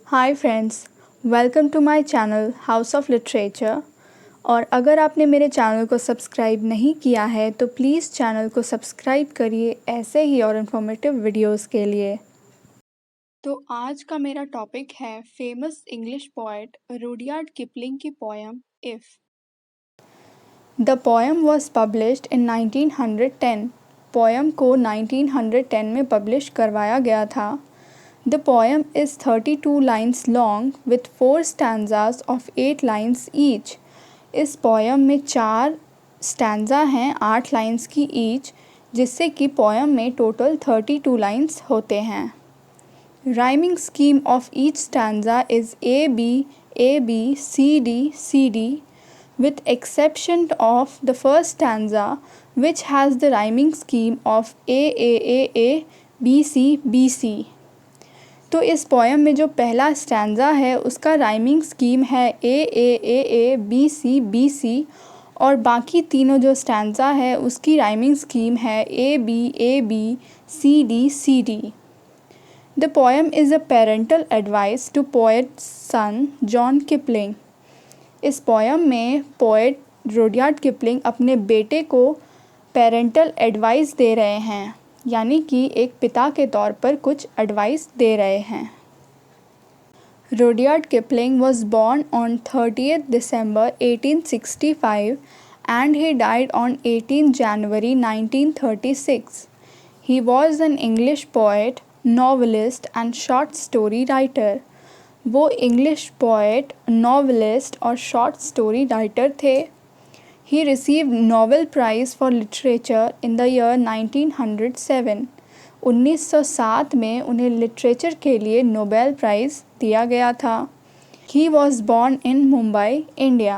Hi friends, welcome to my channel house of literature. और अगर आपने मेरे चैनल को सब्सक्राइब नहीं किया है तो प्लीज़ चैनल को सब्सक्राइब करिए ऐसे ही और इन्फॉर्मेटिव वीडियोस के लिए। तो आज का मेरा टॉपिक है famous English poet Rudyard Kipling की poem if. The poem was published in 1910। Poem को 1910 में पब्लिश करवाया गया था। The poem is 32 lines long with 4 stanzas of 8 lines each. इस पोएम में 4 स्टैंजा हैं 8 लाइन्स की ईच, जिससे कि पोएम में टोटल 32 लाइन्स होते हैं। Rhyming scheme of each stanza is A B C D with exception of the first stanza which has the rhyming scheme of A B C। तो इस poem में जो पहला स्टैंजा है उसका राइमिंग स्कीम है ए बी सी और बाकी तीनों जो स्टैंजा है उसकी राइमिंग स्कीम है A B C D. The poem is a parental advice to poet son John Kipling. इस पोएम में पोएट रुडयार्ड किपलिंग अपने बेटे को पेरेंटल एडवाइस दे रहे हैं, यानी कि एक पिता के तौर पर कुछ एडवाइस दे रहे हैं। Rudyard Kipling was born on 30th December 1865 and he died on 18 January 1936. He was an English poet, novelist and short story writer. वो इंग्लिश पोएट, नॉवेलिस्ट और शॉर्ट स्टोरी राइटर थे। He received Nobel Prize for Literature in the year 1907. 1907 में उन्हें literature के लिए Nobel prize दिया गया था। He was born in Mumbai, India.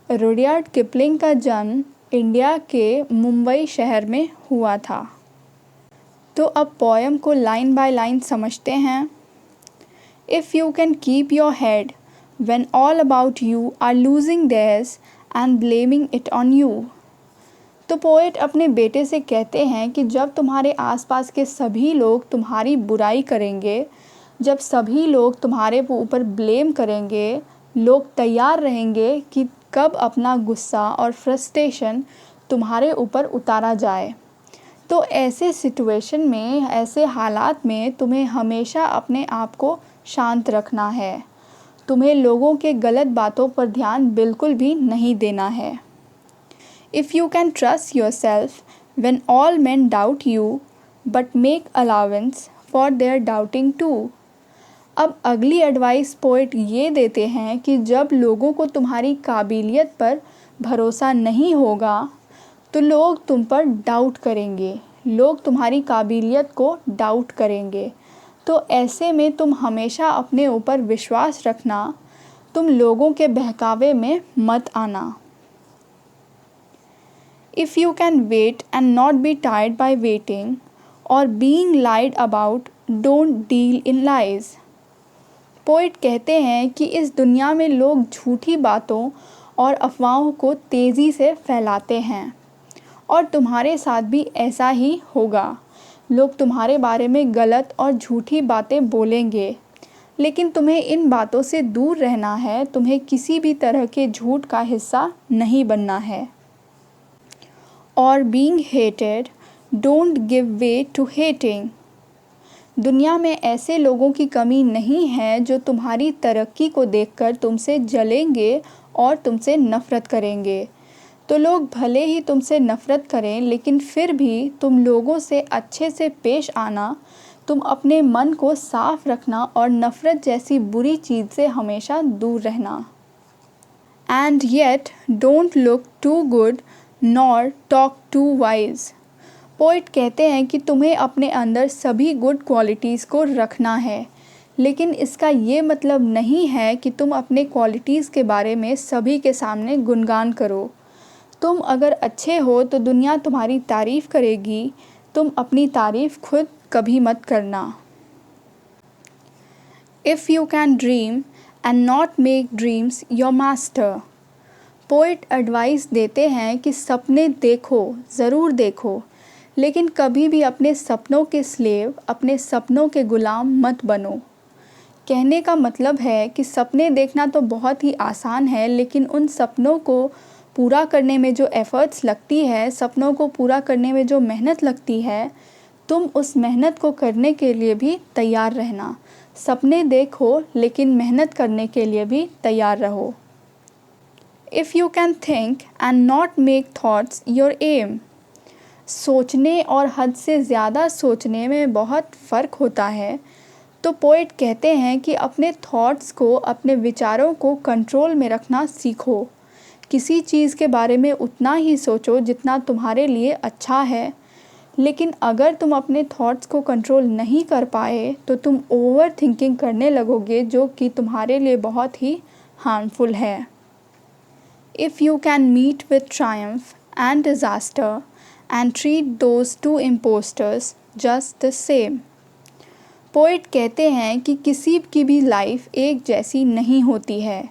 Rudyard Kipling का जन्म इंडिया के मुंबई शहर में हुआ था। तो अब पोएम को लाइन बाय लाइन समझते हैं। If you can keep your head when all about you are losing theirs and blaming it on you। तो पोएट अपने बेटे से कहते हैं कि जब तुम्हारे आसपास के सभी लोग तुम्हारी बुराई करेंगे, जब सभी लोग तुम्हारे ऊपर ब्लेम करेंगे, लोग तैयार रहेंगे कि कब अपना गुस्सा और फ्रस्ट्रेशन तुम्हारे ऊपर उतारा जाए। तो ऐसे सिचुएशन में, ऐसे हालात में तुम्हें हमेशा अपने आप को शांत रखना है। तुम्हें लोगों के गलत बातों पर ध्यान बिल्कुल भी नहीं देना है। If you can trust yourself when all men doubt you, but make allowance for their doubting too। अब अगली एडवाइस पोएट ये देते हैं कि जब लोगों को तुम्हारी काबिलियत पर भरोसा नहीं होगा तो लोग तुम पर डाउट करेंगे, लोग तुम्हारी काबिलियत को डाउट करेंगे। तो ऐसे में तुम हमेशा अपने ऊपर विश्वास रखना, तुम लोगों के बहकावे में मत आना। If you can wait and not be tired by waiting or being lied about, don't deal in lies। Poet कहते हैं कि इस दुनिया में लोग झूठी बातों और अफवाहों को तेज़ी से फैलाते हैं और तुम्हारे साथ भी ऐसा ही होगा। लोग तुम्हारे बारे में गलत और झूठी बातें बोलेंगे, लेकिन तुम्हें इन बातों से दूर रहना है। तुम्हें किसी भी तरह के झूठ का हिस्सा नहीं बनना है। और being hated, don't give way to hating। दुनिया में ऐसे लोगों की कमी नहीं है जो तुम्हारी तरक्की को देखकर तुमसे जलेंगे और तुमसे नफ़रत करेंगे। तो लोग भले ही तुमसे नफ़रत करें, लेकिन फिर भी तुम लोगों से अच्छे से पेश आना, तुम अपने मन को साफ रखना और नफ़रत जैसी बुरी चीज़ से हमेशा दूर रहना। And yet don't look too good nor talk too wise। Poet कहते हैं कि तुम्हें अपने अंदर सभी गुड क्वालिटीज़ को रखना है, लेकिन इसका ये मतलब नहीं है कि तुम अपने क्वालिटीज़ के बारे में सभी के सामने गुणगान करो। तुम अगर अच्छे हो तो दुनिया तुम्हारी तारीफ़ करेगी, तुम अपनी तारीफ़ खुद कभी मत करना। If you can dream and not make dreams your master। Poet advice देते हैं कि सपने देखो, ज़रूर देखो, लेकिन कभी भी अपने सपनों के स्लेव, अपने सपनों के गुलाम मत बनो। कहने का मतलब है कि सपने देखना तो बहुत ही आसान है, लेकिन उन सपनों को पूरा करने में जो एफ़र्ट्स लगती है, सपनों को पूरा करने में जो मेहनत लगती है, तुम उस मेहनत को करने के लिए भी तैयार रहना। सपने देखो, लेकिन मेहनत करने के लिए भी तैयार रहो। If you can think and not make thoughts your aim. सोचने और हद से ज़्यादा सोचने में बहुत फ़र्क होता है। तो पोएट कहते हैं कि अपने थॉट्स को, अपने विचारों को कंट्रोल में रखना सीखो। किसी चीज़ के बारे में उतना ही सोचो जितना तुम्हारे लिए अच्छा है, लेकिन अगर तुम अपने थॉट्स को कंट्रोल नहीं कर पाए तो तुम ओवर थिंकिंग करने लगोगे, जो कि तुम्हारे लिए बहुत ही हार्मफुल है। If you can meet with triumph and disaster and treat those two imposters just the same. Poet कहते हैं कि किसी की भी लाइफ एक जैसी नहीं होती है,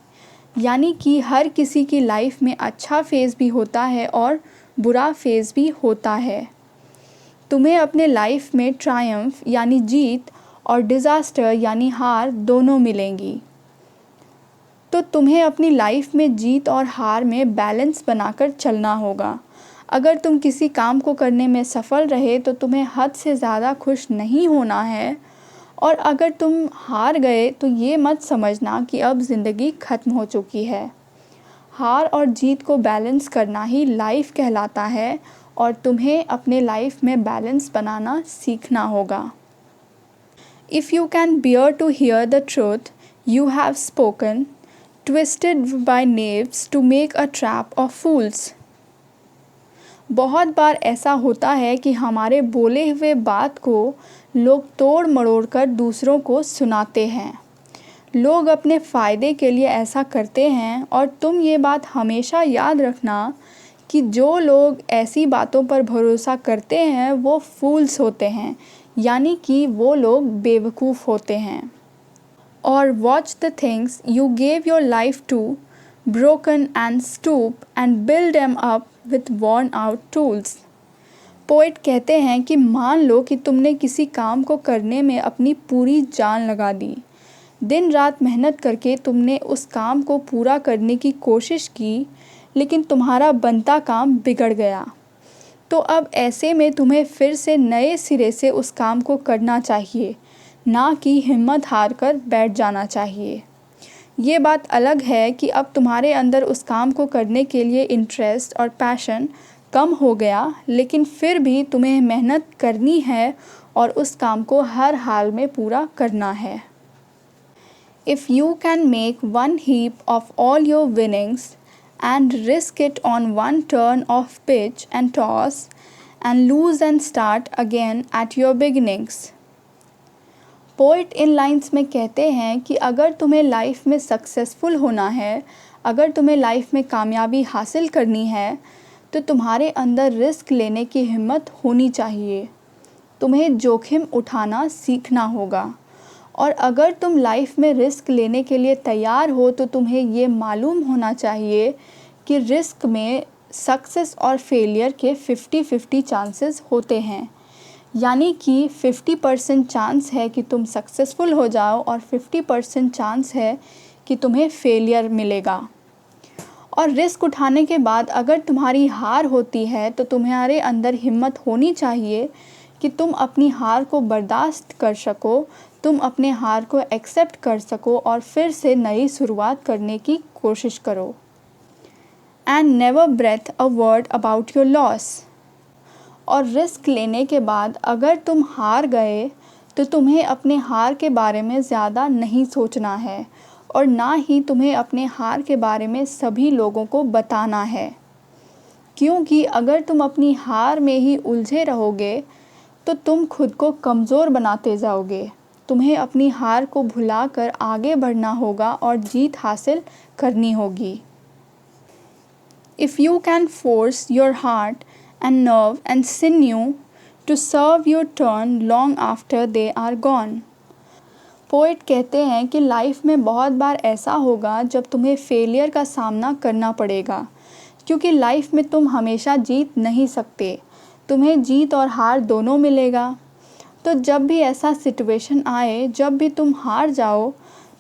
यानी कि हर किसी की लाइफ में अच्छा फेज़ भी होता है और बुरा फेज़ भी होता है। तुम्हें अपने लाइफ में ट्रायम्फ यानी जीत और डिज़ास्टर यानी हार दोनों मिलेंगी। तो तुम्हें अपनी लाइफ में जीत और हार में बैलेंस बनाकर चलना होगा। अगर तुम किसी काम को करने में सफल रहे तो तुम्हें हद से ज़्यादा खुश नहीं होना है, और अगर तुम हार गए तो ये मत समझना कि अब ज़िंदगी ख़त्म हो चुकी है। हार और जीत को बैलेंस करना ही लाइफ कहलाता है, और तुम्हें अपने लाइफ में बैलेंस बनाना सीखना होगा। If you can bear to hear the truth you have spoken, twisted by knaves to make a trap of fools. बहुत बार ऐसा होता है कि हमारे बोले हुए बात को लोग तोड़ मरोड़ कर दूसरों को सुनाते हैं। लोग अपने फ़ायदे के लिए ऐसा करते हैं, और तुम ये बात हमेशा याद रखना कि जो लोग ऐसी बातों पर भरोसा करते हैं वो फूल्स होते हैं, यानी कि वो लोग बेवकूफ़ होते हैं। और watch the things you gave your life to, broken and stoop and build them up with worn out tools. Poet कहते हैं कि मान लो कि तुमने किसी काम को करने में अपनी पूरी जान लगा दी। दिन रात मेहनत करके तुमने उस काम को पूरा करने की कोशिश की, लेकिन तुम्हारा बनता काम बिगड़ गया। तो अब ऐसे में तुम्हें फिर से नए सिरे से उस काम को करना चाहिए, ना कि हिम्मत हार कर बैठ जाना चाहिए। ये बात अलग है कि अब तुम्हारे अंदर उस काम को करने के लिए इंटरेस्ट और पैशन कम हो गया, लेकिन फिर भी तुम्हें मेहनत करनी है और उस काम को हर हाल में पूरा करना है। If you can make one heap of all your winnings and risk it on one turn of pitch and toss and lose and start again at your beginnings. Poet in lines में कहते हैं कि अगर तुम्हें life में successful होना है, अगर तुम्हें लाइफ में कामयाबी हासिल करनी है, तो तुम्हारे अंदर रिस्क लेने की हिम्मत होनी चाहिए। तुम्हें जोखिम उठाना सीखना होगा, और अगर तुम लाइफ में रिस्क लेने के लिए तैयार हो तो तुम्हें ये मालूम होना चाहिए कि रिस्क में सक्सेस और फेलियर के 50-50 चांसेस होते हैं, यानी कि 50% चांस है कि तुम सक्सेसफुल हो जाओ और 50% चांस है कि तुम्हें फेलियर मिलेगा। और रिस्क उठाने के बाद अगर तुम्हारी हार होती है तो तुम्हारे अंदर हिम्मत होनी चाहिए कि तुम अपनी हार को बर्दाश्त कर सको, तुम अपने हार को एक्सेप्ट कर सको और फिर से नई शुरुआत करने की कोशिश करो। And never breathe a word about your loss. और रिस्क लेने के बाद अगर तुम हार गए तो तुम्हें अपने हार के बारे में ज़्यादा नहीं सोचना है, और ना ही तुम्हें अपने हार के बारे में सभी लोगों को बताना है, क्योंकि अगर तुम अपनी हार में ही उलझे रहोगे तो तुम खुद को कमज़ोर बनाते जाओगे। तुम्हें अपनी हार को भुलाकर आगे बढ़ना होगा और जीत हासिल करनी होगी। If you can force your heart and nerve and sinew to serve your turn long after they are gone. Poet कहते हैं कि लाइफ में बहुत बार ऐसा होगा जब तुम्हें फेलियर का सामना करना पड़ेगा, क्योंकि लाइफ में तुम हमेशा जीत नहीं सकते, तुम्हें जीत और हार दोनों मिलेगा। तो जब भी ऐसा सिचुएशन आए, जब भी तुम हार जाओ,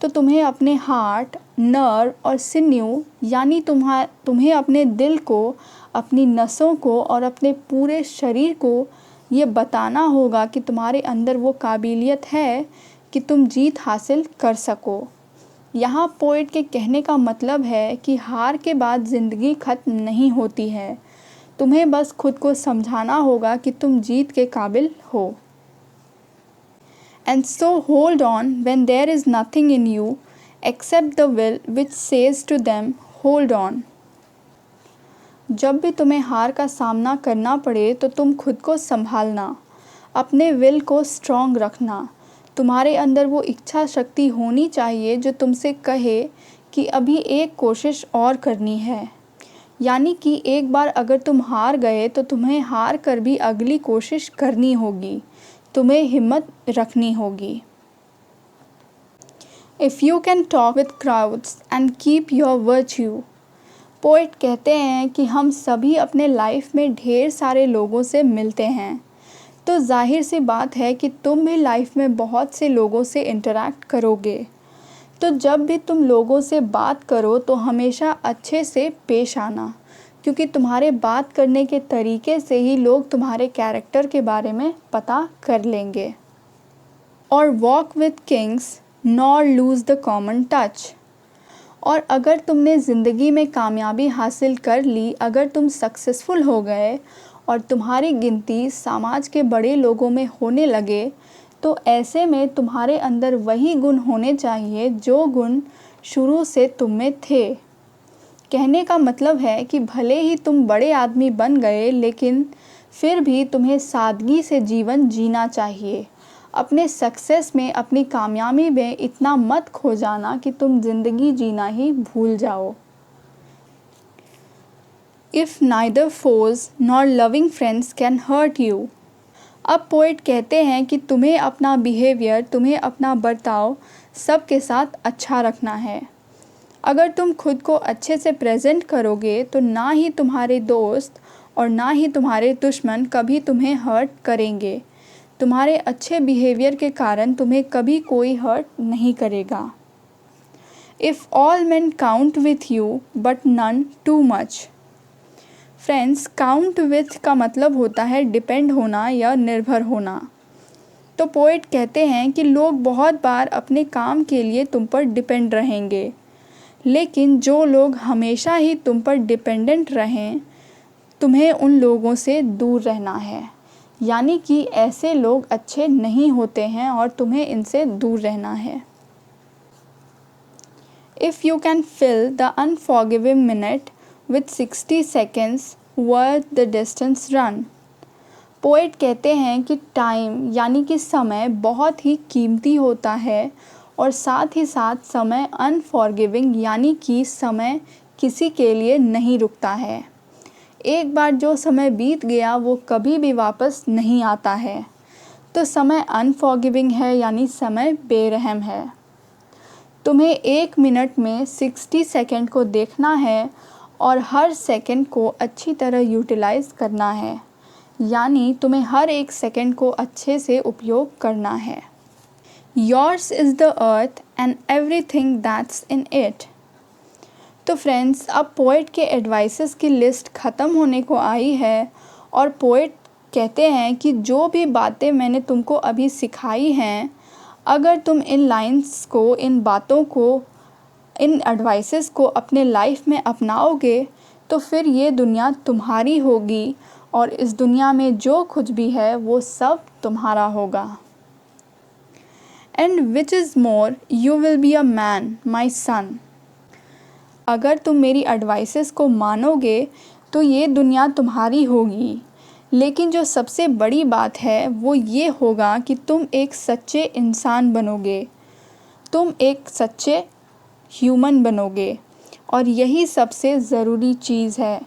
तो तुम्हें अपने हार्ट, नर्व और सिन्यू यानी तुम्हें अपने दिल को, अपनी नसों को और अपने पूरे शरीर को ये बताना होगा कि तुम्हारे अंदर वो काबिलियत है कि तुम जीत हासिल कर सको। यहाँ पोएट के कहने का मतलब है कि हार के बाद ज़िंदगी ख़त्म नहीं होती है, तुम्हें बस खुद को समझाना होगा कि तुम जीत के काबिल हो। And so hold on when there is nothing in you except the will which says to them, hold on. जब भी तुम्हें हार का सामना करना पड़े तो तुम खुद को संभालना, अपने विल को स्ट्रॉन्ग रखना। तुम्हारे अंदर वो इच्छा शक्ति होनी चाहिए जो तुमसे कहे कि अभी एक कोशिश और करनी है। यानी कि एक बार अगर तुम हार गए तो तुम्हें हार कर भी अगली कोशिश करनी होगी, तुम्हें हिम्मत रखनी होगी। If you can talk with crowds and keep your virtue, poet कहते हैं कि हम सभी अपने लाइफ में ढेर सारे लोगों से मिलते हैं, तो जाहिर सी बात है कि तुम भी लाइफ में बहुत से लोगों से इंटरैक्ट करोगे। तो जब भी तुम लोगों से बात करो तो हमेशा अच्छे से पेश आना, क्योंकि तुम्हारे बात करने के तरीके से ही लोग तुम्हारे कैरेक्टर के बारे में पता कर लेंगे। और walk with Kings nor lose the common touch. और अगर तुमने ज़िंदगी में कामयाबी हासिल कर ली, अगर तुम सक्सेसफुल हो गए और तुम्हारी गिनती समाज के बड़े लोगों में होने लगे, तो ऐसे में तुम्हारे अंदर वही गुण होने चाहिए जो गुण शुरू से तुम में थे। कहने का मतलब है कि भले ही तुम बड़े आदमी बन गए, लेकिन फिर भी तुम्हें सादगी से जीवन जीना चाहिए। अपने सक्सेस में, अपनी कामयाबी में इतना मत खो जाना कि तुम ज़िंदगी जीना ही भूल जाओ। If neither foes nor loving friends can hurt you। अब पोएट कहते हैं कि तुम्हें अपना बिहेवियर, तुम्हें अपना बर्ताव सबके साथ अच्छा रखना है। अगर तुम खुद को अच्छे से प्रेजेंट करोगे तो ना ही तुम्हारे दोस्त और ना ही तुम्हारे दुश्मन कभी तुम्हें हर्ट करेंगे। तुम्हारे अच्छे बिहेवियर के कारण तुम्हें कभी कोई हर्ट नहीं करेगा। If all men count with you but none too much। Friends, count with का मतलब होता है डिपेंड होना या निर्भर होना। तो पोएट कहते हैं कि लोग बहुत बार अपने काम के लिए तुम पर डिपेंड रहेंगे, लेकिन जो लोग हमेशा ही तुम पर डिपेंडेंट रहें, तुम्हें उन लोगों से दूर रहना है। यानी कि ऐसे लोग अच्छे नहीं होते हैं और तुम्हें इनसे दूर रहना है। If you can fill the unforgiving minute with 60 seconds worth the distance run। Poet कहते हैं कि टाइम यानी कि समय बहुत ही कीमती होता है और साथ ही साथ समय अनफॉरगिविंग यानी कि समय किसी के लिए नहीं रुकता है। एक बार जो समय बीत गया वो कभी भी वापस नहीं आता है। तो समय अनफॉरगिविंग है यानी समय बेरहम है। तुम्हें 1 मिनट में 60 सेकंड को देखना है और हर सेकंड को अच्छी तरह यूटिलाइज़ करना है, यानी तुम्हें हर एक सेकंड को अच्छे से उपयोग करना है। Yours is the earth and everything that's in it। तो फ्रेंड्स, अब पोएट के एडवाइसेस की लिस्ट ख़त्म होने को आई है और पोएट कहते हैं कि जो भी बातें मैंने तुमको अभी सिखाई हैं, अगर तुम इन लाइंस को, इन बातों को, इन एडवाइसेस को अपने लाइफ में अपनाओगे तो फिर ये दुनिया तुम्हारी होगी और इस दुनिया में जो कुछ भी है वो सब तुम्हारा होगा। And which is more you will be a man my son. अगर तुम मेरी एडवाइसेस को मानोगे तो ये दुनिया तुम्हारी होगी, लेकिन जो सबसे बड़ी बात है वो ये होगा कि तुम एक सच्चे इंसान बनोगे, तुम एक सच्चे ह्यूमन बनोगे और यही सबसे ज़रूरी चीज़ है।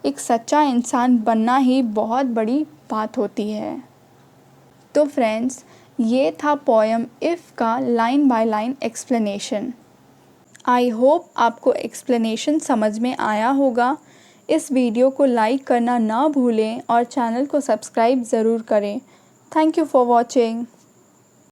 एक सच्चा इंसान बनना ही बहुत बड़ी बात होती है। तो फ्रेंड्स, ये था पोएम इफ़ का line by line explanation. I hope आपको एक्सप्लेनेशन समझ में आया होगा। इस वीडियो को लाइक करना ना भूलें और चैनल को सब्सक्राइब ज़रूर करें। Thank you for watching.